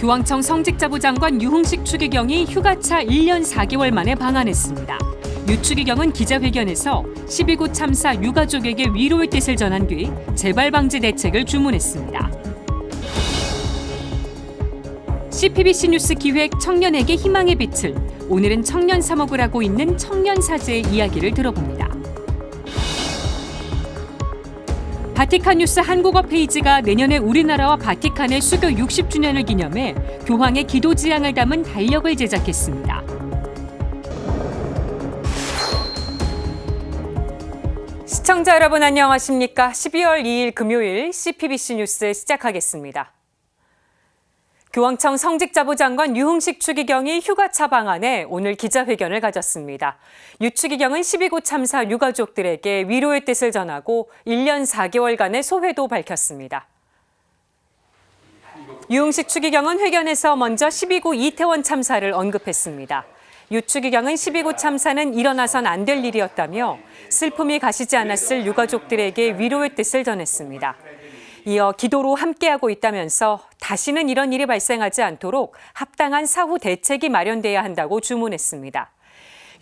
교황청 성직자부 장관 유흥식 추기경이 휴가차 1년 4개월 만에 방한했습니다. 유 추기경은 기자회견에서 12구 참사 유가족에게 위로의 뜻을 전한 뒤 재발 방지 대책을 주문했습니다. CPBC 뉴스 기획 청년에게 희망의 빛을, 오늘은 청년 사목을 하고 있는 청년사제의 이야기를 들어봅니다. 바티칸 뉴스 한국어 페이지가 내년에 우리나라와 바티칸의 수교 60주년을 기념해 교황의 기도 지향을 담은 달력을 제작했습니다. 시청자 여러분 안녕하십니까? 12월 2일 금요일 CPBC 뉴스 시작하겠습니다. 교황청 성직자부 장관 유흥식 추기경이 휴가차 방한해 오늘 기자회견을 가졌습니다. 유 추기경은 12구 참사 유가족들에게 위로의 뜻을 전하고 1년 4개월간의 소회도 밝혔습니다. 유흥식 추기경은 회견에서 먼저 12구 이태원 참사를 언급했습니다. 유 추기경은 12구 참사는 일어나선 안 될 일이었다며 슬픔이 가시지 않았을 유가족들에게 위로의 뜻을 전했습니다. 이어 기도로 함께하고 있다면서 다시는 이런 일이 발생하지 않도록 합당한 사후 대책이 마련돼야 한다고 주문했습니다.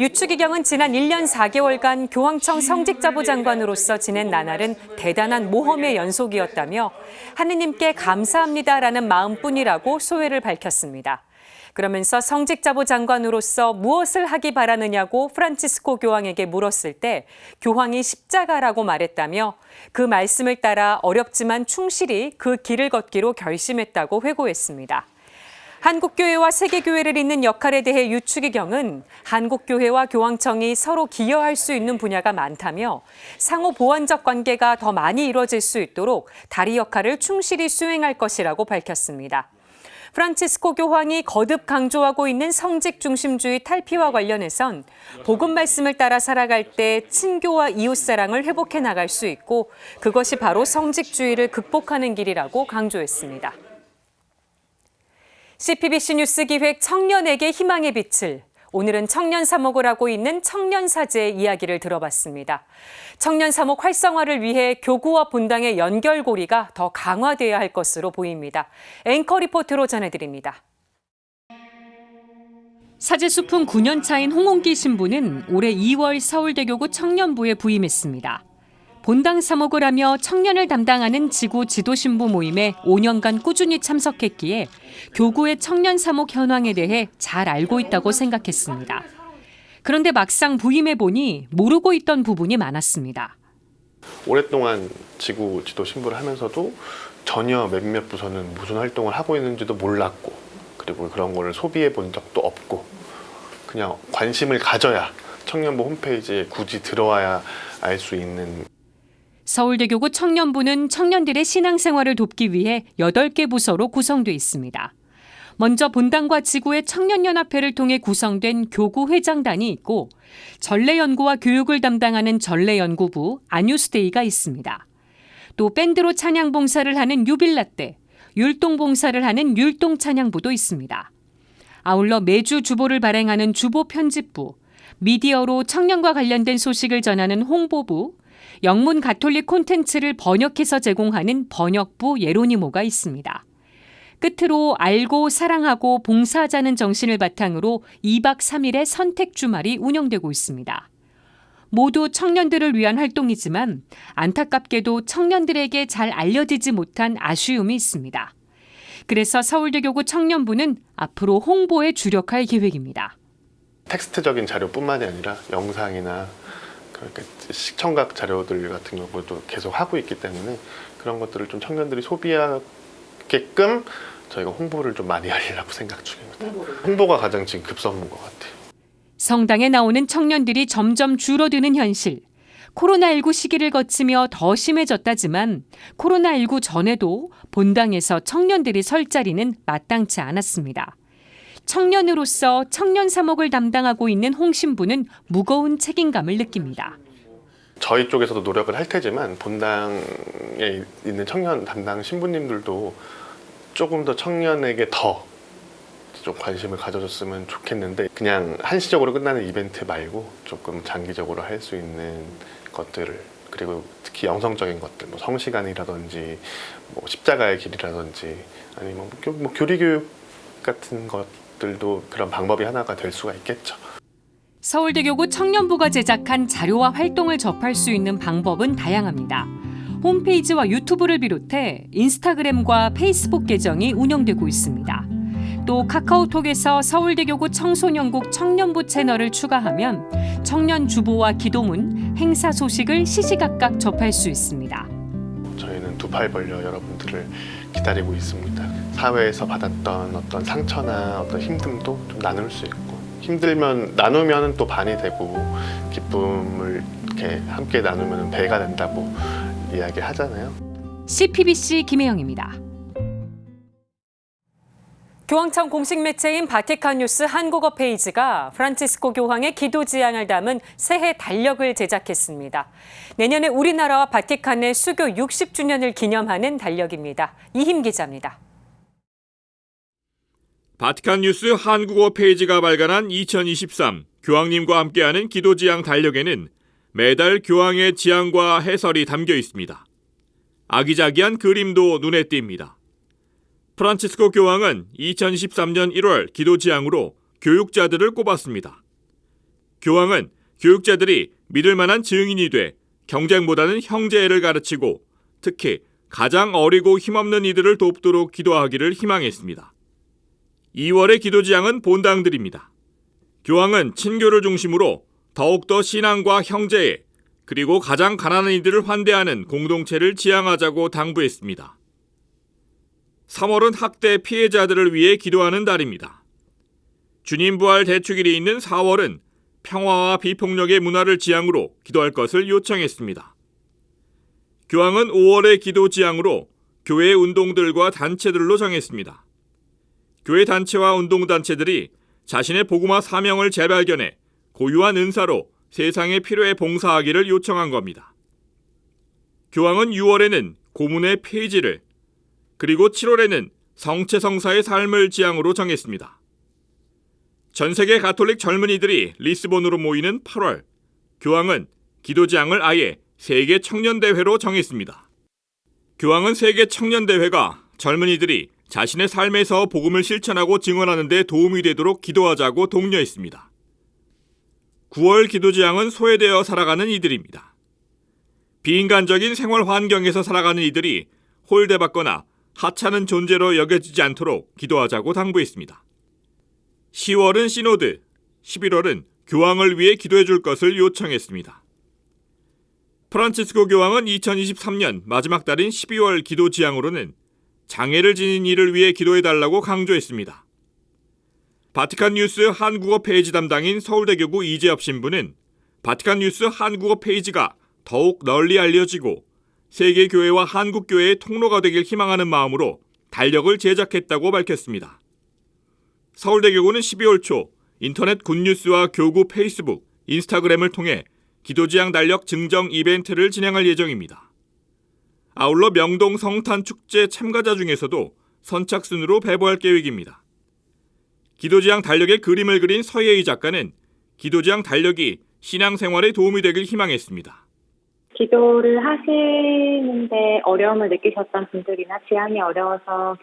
유 추기경은 지난 1년 4개월간 교황청 성직자부 장관으로서 지낸 나날은 대단한 모험의 연속이었다며 하느님께 감사합니다라는 마음뿐이라고 소회를 밝혔습니다. 그러면서 성직자부 장관으로서 무엇을 하기 바라느냐고 프란치스코 교황에게 물었을 때 교황이 십자가라고 말했다며 그 말씀을 따라 어렵지만 충실히 그 길을 걷기로 결심했다고 회고했습니다. 한국교회와 세계교회를 잇는 역할에 대해 유 추기경은 한국교회와 교황청이 서로 기여할 수 있는 분야가 많다며 상호 보완적 관계가 더 많이 이루어질 수 있도록 다리 역할을 충실히 수행할 것이라고 밝혔습니다. 프란치스코 교황이 거듭 강조하고 있는 성직 중심주의 탈피와 관련해선 복음 말씀을 따라 살아갈 때 친교와 이웃사랑을 회복해 나갈 수 있고 그것이 바로 성직주의를 극복하는 길이라고 강조했습니다. CPBC 뉴스 기획 청년에게 희망의 빛을, 오늘은 청년 사목을 하고 있는 청년사제의 이야기를 들어봤습니다. 청년 사목 활성화를 위해 교구와 본당의 연결고리가 더 강화돼야 할 것으로 보입니다. 앵커 리포트로 전해드립니다. 사제수품 9년 차인 홍홍기 신부는 올해 2월 서울대교구 청년부에 부임했습니다. 본당 사목을 하며 청년을 담당하는 지구 지도신부 모임에 5년간 꾸준히 참석했기에 교구의 청년 사목 현황에 대해 잘 알고 있다고 생각했습니다. 그런데 막상 부임해 보니 모르고 있던 부분이 많았습니다. 오랫동안 지구 지도신부를 하면서도 전혀 몇몇 부서는 무슨 활동을 하고 있는지도 몰랐고, 그리고 그런 거를 소비해 본 적도 없고, 그냥 관심을 가져야 청년부 홈페이지에 굳이 들어와야 알 수 있는. 서울대교구 청년부는 청년들의 신앙생활을 돕기 위해 8개 부서로 구성돼 있습니다. 먼저 본당과 지구의 청년연합회를 통해 구성된 교구 회장단이 있고 전래연구와 교육을 담당하는 전래연구부 아뉴스데이가 있습니다. 또 밴드로 찬양 봉사를 하는 유빌라떼, 율동 봉사를 하는 율동 찬양부도 있습니다. 아울러 매주 주보를 발행하는 주보 편집부, 미디어로 청년과 관련된 소식을 전하는 홍보부, 영문 가톨릭 콘텐츠를 번역해서 제공하는 번역부 예로니모가 있습니다. 끝으로 알고 사랑하고 봉사하자는 정신을 바탕으로 2박 3일의 선택 주말이 운영되고 있습니다. 모두 청년들을 위한 활동이지만 안타깝게도 청년들에게 잘 알려지지 못한 아쉬움이 있습니다. 그래서 서울대교구 청년부는 앞으로 홍보에 주력할 계획입니다. 텍스트적인 자료뿐만이 아니라 영상이나 그러니까 시청각 자료들 같은 경우도 계속 하고 있기 때문에 그런 것들을 좀 청년들이 소비하게끔 저희가 홍보를 좀 많이 하려고 생각 중입니다. 홍보가 가장 지금 급선무인 것 같아요. 성당에 나오는 청년들이 점점 줄어드는 현실. 코로나19 시기를 거치며 더 심해졌다지만 코로나19 전에도 본당에서 청년들이 설 자리는 마땅치 않았습니다. 청년으로서 청년 사목을 담당하고 있는 홍 신부는 무거운 책임감을 느낍니다. 저희 쪽에서도 노력을 할 테지만 본당에 있는 청년 담당 신부님들도 조금 더 청년에게 더 좀 관심을 가져줬으면 좋겠는데 그냥 한시적으로 끝나는 이벤트 말고 조금 장기적으로 할 수 있는 것들을, 그리고 특히 영성적인 것들, 뭐 성시간이라든지 뭐 십자가의 길이라든지 아니면 뭐 교리교육 같은 것들도 그런 방법이 하나가 될 수가 있겠죠. 서울대교구 청년부가 제작한 자료와 활동을 접할 수 있는 방법은 다양합니다. 홈페이지와 유튜브를 비롯해 인스타그램과 페이스북 계정이 운영되고 있습니다. 또 카카오톡에서 서울대교구 청소년국 청년부 채널을 추가하면 청년 주보와 기도문, 행사 소식을 시시각각 접할 수 있습니다. 저희는 두 팔 벌려 여러분들을 기다리고 있습니다. 사회에서 받았던 어떤 상처나 어떤 힘듦도 좀 나눌 수 있고, 힘들면 나누면 또 반이 되고, 기쁨을 이렇게 함께 나누면 배가 된다고 이야기하잖아요. CPBC 김혜영입니다. 교황청 공식 매체인 바티칸 뉴스 한국어 페이지가 프란치스코 교황의 기도 지향을 담은 새해 달력을 제작했습니다. 내년에 우리나라와 바티칸의 수교 60주년을 기념하는 달력입니다. 이힘 기자입니다. 바티칸 뉴스 한국어 페이지가 발간한 2023 교황님과 함께하는 기도 지향 달력에는 매달 교황의 지향과 해설이 담겨 있습니다. 아기자기한 그림도 눈에 띕니다. 프란치스코 교황은 2023년 1월 기도 지향으로 교육자들을 꼽았습니다. 교황은 교육자들이 믿을 만한 증인이 돼 경쟁보다는 형제를 가르치고 특히 가장 어리고 힘없는 이들을 돕도록 기도하기를 희망했습니다. 2월의 기도 지향은 본당들입니다. 교황은 친교를 중심으로 더욱더 신앙과 형제애 그리고 가장 가난한 이들을 환대하는 공동체를 지향하자고 당부했습니다. 3월은 학대 피해자들을 위해 기도하는 달입니다. 주님 부활 대축일이 있는 4월은 평화와 비폭력의 문화를 지향으로 기도할 것을 요청했습니다. 교황은 5월의 기도 지향으로 교회 운동들과 단체들로 정했습니다. 교회 단체와 운동단체들이 자신의 복음화 사명을 재발견해 고유한 은사로 세상의 필요에 봉사하기를 요청한 겁니다. 교황은 6월에는 고문의 폐지를 그리고 7월에는 성체성사의 삶을 지향으로 정했습니다. 전 세계 가톨릭 젊은이들이 리스본으로 모이는 8월, 교황은 기도 지향을 아예 세계 청년대회로 정했습니다. 교황은 세계 청년대회가 젊은이들이 자신의 삶에서 복음을 실천하고 증언하는 데 도움이 되도록 기도하자고 독려했습니다. 9월 기도 지향은 소외되어 살아가는 이들입니다. 비인간적인 생활 환경에서 살아가는 이들이 홀대받거나 하찮은 존재로 여겨지지 않도록 기도하자고 당부했습니다. 10월은 시노드, 11월은 교황을 위해 기도해 줄 것을 요청했습니다. 프란치스코 교황은 2023년 마지막 달인 12월 기도 지향으로는 장애를 지닌 이를 위해 기도해달라고 강조했습니다. 바티칸 뉴스 한국어 페이지 담당인 서울대교구 이재엽 신부는 바티칸 뉴스 한국어 페이지가 더욱 널리 알려지고 세계교회와 한국교회의 통로가 되길 희망하는 마음으로 달력을 제작했다고 밝혔습니다. 서울대교구는 12월 초 인터넷 굿뉴스와 교구 페이스북, 인스타그램을 통해 기도지향 달력 증정 이벤트를 진행할 예정입니다. 아울러 명동 성탄 축제 참가자 중에서도 선착순으로 배부할 계획입니다. 기도지향 달력의 그림을 그린 서예희 작가는 기도지향 달력이 신앙생활에 도움이 되길 희망했습니다. 기도를 하시는데 어려움을 느끼셨던 분들이나 지향이 어려워서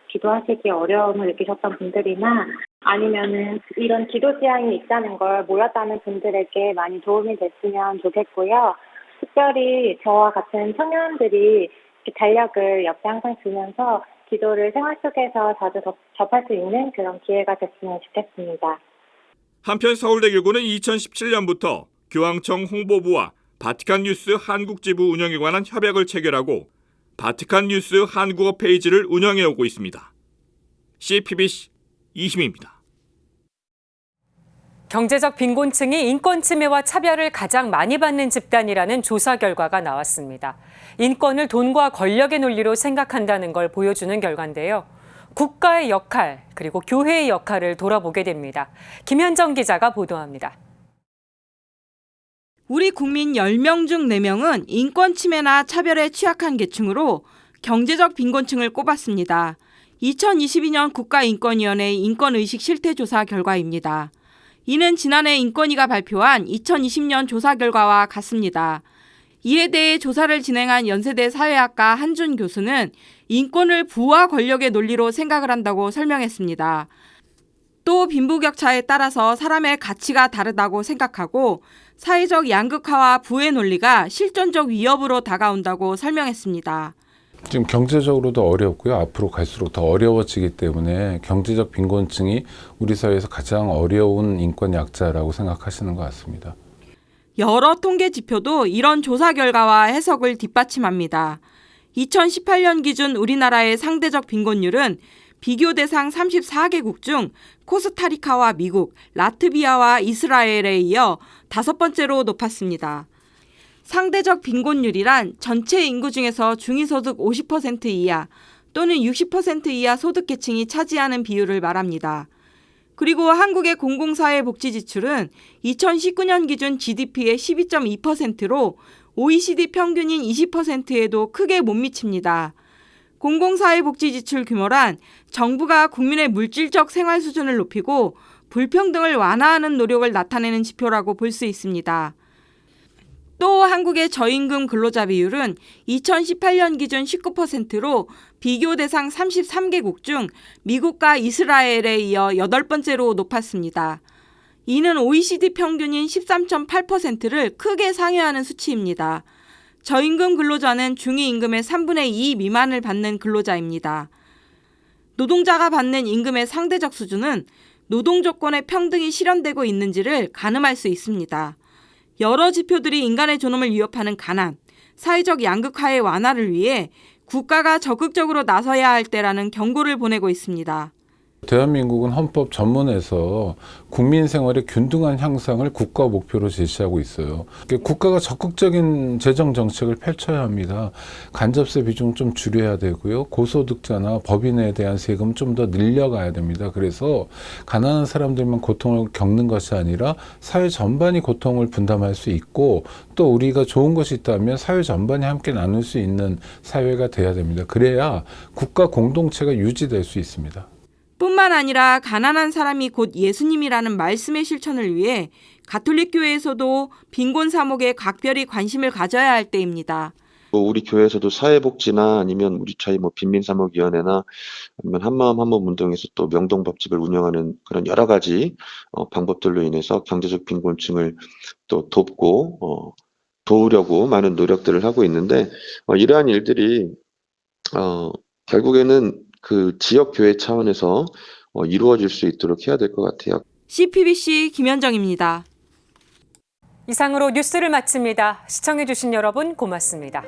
기도하시기 어려움을 느끼셨던 분들이나 아니면은 이런 기도 지향이 있다는 걸 몰랐다는 분들에게 많이 도움이 됐으면 좋겠고요. 특별히 저와 같은 청년들이 달력을 옆에 항상 두면서 기도를 생활 속에서 자주 접할 수 있는 그런 기회가 됐으면 좋겠습니다. 한편 서울대교구는 2017년부터 교황청 홍보부와 바티칸 뉴스 한국지부 운영에 관한 협약을 체결하고 바티칸 뉴스 한국어 페이지를 운영해오고 있습니다. CPBC 이심입니다. 경제적 빈곤층이 인권 침해와 차별을 가장 많이 받는 집단이라는 조사 결과가 나왔습니다. 인권을 돈과 권력의 논리로 생각한다는 걸 보여주는 결과인데요. 국가의 역할 그리고 교회의 역할을 돌아보게 됩니다. 김현정 기자가 보도합니다. 우리 국민 10명 중 4명은 인권 침해나 차별에 취약한 계층으로 경제적 빈곤층을 꼽았습니다. 2022년 국가인권위원회 인권의식 실태조사 결과입니다. 이는 지난해 인권위가 발표한 2020년 조사 결과와 같습니다. 이에 대해 조사를 진행한 연세대 사회학과 한준 교수는 인권을 부와 권력의 논리로 생각을 한다고 설명했습니다. 또 빈부격차에 따라서 사람의 가치가 다르다고 생각하고 사회적 양극화와 부의 논리가 실존적 위협으로 다가온다고 설명했습니다. 지금 경제적으로도 어렵고요. 앞으로 갈수록 더 어려워지기 때문에 경제적 빈곤층이 우리 사회에서 가장 어려운 인권 약자라고 생각하시는 것 같습니다. 여러 통계 지표도 이런 조사 결과와 해석을 뒷받침합니다. 2018년 기준 우리나라의 상대적 빈곤율은 비교 대상 34개국 중 코스타리카와 미국, 라트비아와 이스라엘에 이어 5번째로 높았습니다. 상대적 빈곤율이란 전체 인구 중에서 중위소득 50% 이하 또는 60% 이하 소득계층이 차지하는 비율을 말합니다. 그리고 한국의 공공사회복지 지출은 2019년 기준 GDP의 12.2%로 OECD 평균인 20%에도 크게 못 미칩니다. 공공사회복지 지출 규모란 정부가 국민의 물질적 생활 수준을 높이고 불평등을 완화하는 노력을 나타내는 지표라고 볼 수 있습니다. 또 한국의 저임금 근로자 비율은 2018년 기준 19%로 비교 대상 33개국 중 미국과 이스라엘에 이어 8번째로 높았습니다. 이는 OECD 평균인 13.8%를 크게 상회하는 수치입니다. 저임금 근로자는 중위임금의 3분의 2 미만을 받는 근로자입니다. 노동자가 받는 임금의 상대적 수준은 노동 조건의 평등이 실현되고 있는지를 가늠할 수 있습니다. 여러 지표들이 인간의 존엄을 위협하는 가난, 사회적 양극화의 완화를 위해 국가가 적극적으로 나서야 할 때라는 경고를 보내고 있습니다. 대한민국은 헌법 전문에서 국민 생활의 균등한 향상을 국가 목표로 제시하고 있어요. 국가가 적극적인 재정 정책을 펼쳐야 합니다. 간접세 비중 좀 줄여야 되고요. 고소득자나 법인에 대한 세금 좀 더 늘려가야 됩니다. 그래서 가난한 사람들만 고통을 겪는 것이 아니라 사회 전반이 고통을 분담할 수 있고 또 우리가 좋은 것이 있다면 사회 전반이 함께 나눌 수 있는 사회가 돼야 됩니다. 그래야 국가 공동체가 유지될 수 있습니다. 뿐만 아니라 가난한 사람이 곧 예수님이라는 말씀의 실천을 위해 가톨릭 교회에서도 빈곤 사목에 각별히 관심을 가져야 할 때입니다. 우리 교회에서도 사회복지나 아니면 우리 저희 빈민사목위원회나 아니면 한마음 한몸 운동에서 또 명동밥집을 운영하는 그런 여러 가지 방법들로 인해서 경제적 빈곤층을 또 돕고 도우려고 많은 노력들을 하고 있는데 이러한 일들이 결국에는 그 지역 교회 차원에서 이루어질 수 있도록 해야 될 것 같아요. CPBC 김현정입니다. 이상으로 뉴스를 마칩니다. 시청해주신 여러분 고맙습니다.